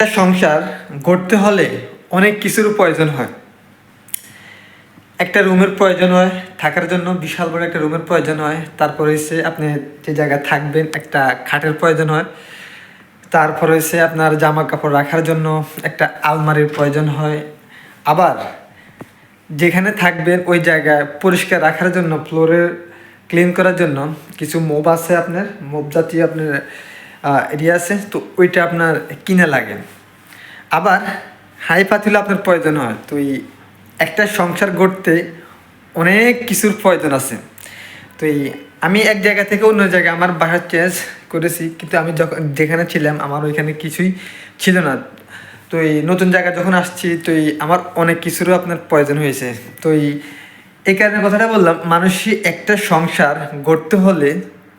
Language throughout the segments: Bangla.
একটা সংসার গড়তে হলে অনেক কিছুর প্রয়োজন হয়। একটা রুমের প্রয়োজন হয়, থাকার জন্য বিশাল বড় একটা রুমের প্রয়োজন হয়। তারপর হচ্ছে আপনি যে জায়গায় থাকবেন একটা খাটের প্রয়োজন হয়। তারপর হচ্ছে আপনার জামা কাপড় রাখার জন্য একটা আলমারির প্রয়োজন হয়। আবার যেখানে থাকবেন ওই জায়গায় পরিষ্কার রাখার জন্য, ফ্লোরের ক্লিন করার জন্য কিছু মোব আছে, আপনার মোব জাতীয় আপনার এরিয়া আছে, তো ওইটা আপনার কিনে লাগে। আবার হাই পাতিল আপনার প্রয়োজন হয়। তো এই একটা সংসার গড়তে অনেক কিছুর প্রয়োজন আছে। তো এই আমি এক জায়গা থেকে অন্য জায়গায় আমার বাসা চেঞ্জ করেছি, কিন্তু আমি যখন যেখানে ছিলাম আমার ওইখানে কিছুই ছিল না। তো এই নতুন জায়গায় যখন আসছি, তো এই আমার অনেক কিছুরও আপনার প্রয়োজন হয়েছে। তো এই কারণে কথাটা বললাম, মানুষই একটা সংসার গড়তে হলে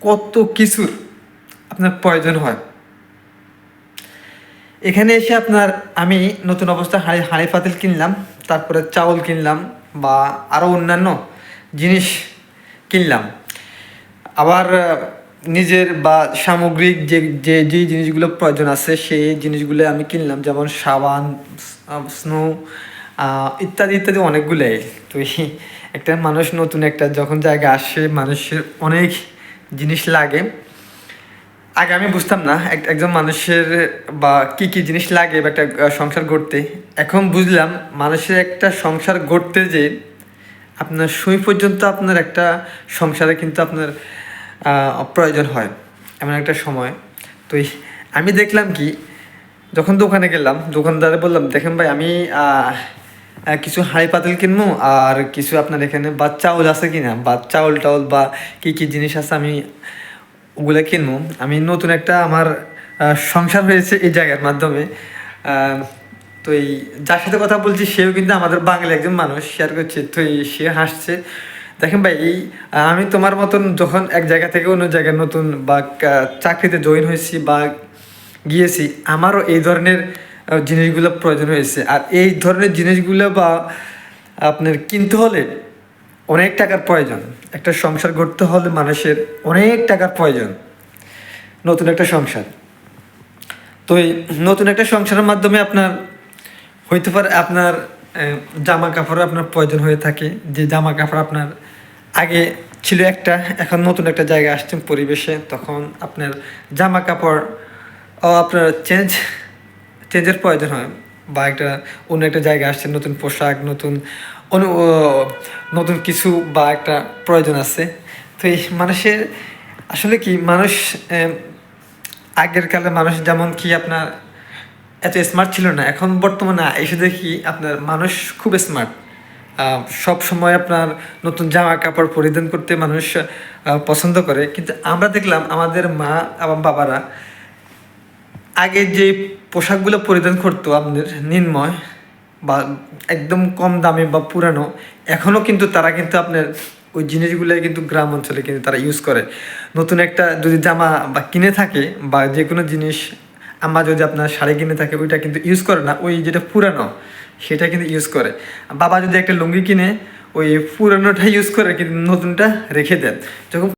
কত কিছুর আপনার প্রয়োজন হয়। এখানে এসে আপনার আমি নতুন অবস্থায় হাঁড়ি পাতিল কিনলাম, তারপরে চাউল কিনলাম বা আরও অন্যান্য জিনিস কিনলাম। আবার নিজের বা সামগ্রিক যে জিনিসগুলো প্রয়োজন আছে সেই জিনিসগুলো আমি কিনলাম, যেমন সাবান, স্নো ইত্যাদি ইত্যাদি অনেকগুলোই। তো একটা মানুষ নতুন একটা যখন জায়গায় আসে, মানুষের অনেক জিনিস লাগে। আগে আমি বুঝতাম না একজন মানুষের বা কি কি জিনিস লাগে বা একটা সংসার গড়তে। এখন বুঝলাম মানুষের একটা সংসার গড়তে যে আপনার সুই পর্যন্ত আপনার একটা সংসারে কিন্তু আপনার প্রয়োজন হয় এমন একটা সময়। তো আমি দেখলাম কি, যখন দোকানে গেলাম, দোকানদারে বললাম, দেখেন ভাই আমি কিছু হাঁড়ি পাতিল কিনবো আর কিছু আপনার এখানে বা চাউল আছে কিনা, বা চাউল টাউল বা কী কী জিনিস আছে আমি ওগুলো কিনবো। আমি নতুন একটা আমার সংসার হয়েছে এই জায়গার মাধ্যমে। তো এই যার সাথে কথা বলছি সেও কিন্তু আমাদের বাঙালি একজন মানুষ, শেয়ার করছে। তো সে হাসছে, দেখেন ভাই আমি তোমার মতন যখন এক জায়গা থেকে অন্য জায়গায় নতুন বা চাকরিতে জয়েন হয়েছি বা গিয়েছি, আমারও এই ধরনের জিনিসগুলো প্রয়োজন হয়েছে। আর এই ধরনের জিনিসগুলো বা আপনার কিনতে হলে অনেক টাকার প্রয়োজন। একটা সংসার গড়তে হলে মানুষের অনেক টাকার প্রয়োজন। নতুন একটা সংসার, তো এই নতুন একটা সংসারের মাধ্যমে আপনার হইতে পারে আপনার জামা কাপড় আপনার প্রয়োজন হয়ে থাকে। যে জামা কাপড় আপনার আগে ছিল একটা, এখন নতুন একটা জায়গায় আসছেন পরিবেশে, তখন আপনার জামা কাপড় আপনার চেঞ্জের প্রয়োজন হয়। বা একটা অন্য একটা জায়গায় আসছেন, নতুন পোশাক, নতুন কিছু বা একটা প্রয়োজন আছে। তো এই মানুষের আসলে কি, মানুষ আগের কালে মানুষ যেমন কি আপনার এত স্মার্ট ছিল না, এখন বর্তমানে এসে দেখি আপনার মানুষ খুব স্মার্ট। সব সময় আপনার নতুন জামা কাপড় পরিধান করতে মানুষ পছন্দ করে। কিন্তু আমরা দেখলাম আমাদের মা এবং বাবারা আগে যে পোশাকগুলো পরিধান করতো আপনার নির্ময় বা একদম কম দামে বা পুরানো, এখনও কিন্তু তারা কিন্তু আপনার ওই জিনিসগুলো কিন্তু গ্রাম অঞ্চলে কিন্তু তারা ইউজ করে। নতুন একটা যদি জামা বা কিনে থাকে বা যে কোনো জিনিস, আম্মা যদি আপনার শাড়ি কিনে থাকে, ওইটা কিন্তু ইউজ করে না, ওই যেটা পুরানো সেটা কিন্তু ইউজ করে। বাবা যদি একটা লুঙ্গি কিনে, ওই পুরানোটা ইউজ করে কিন্তু নতুনটা রেখে দেন। যখন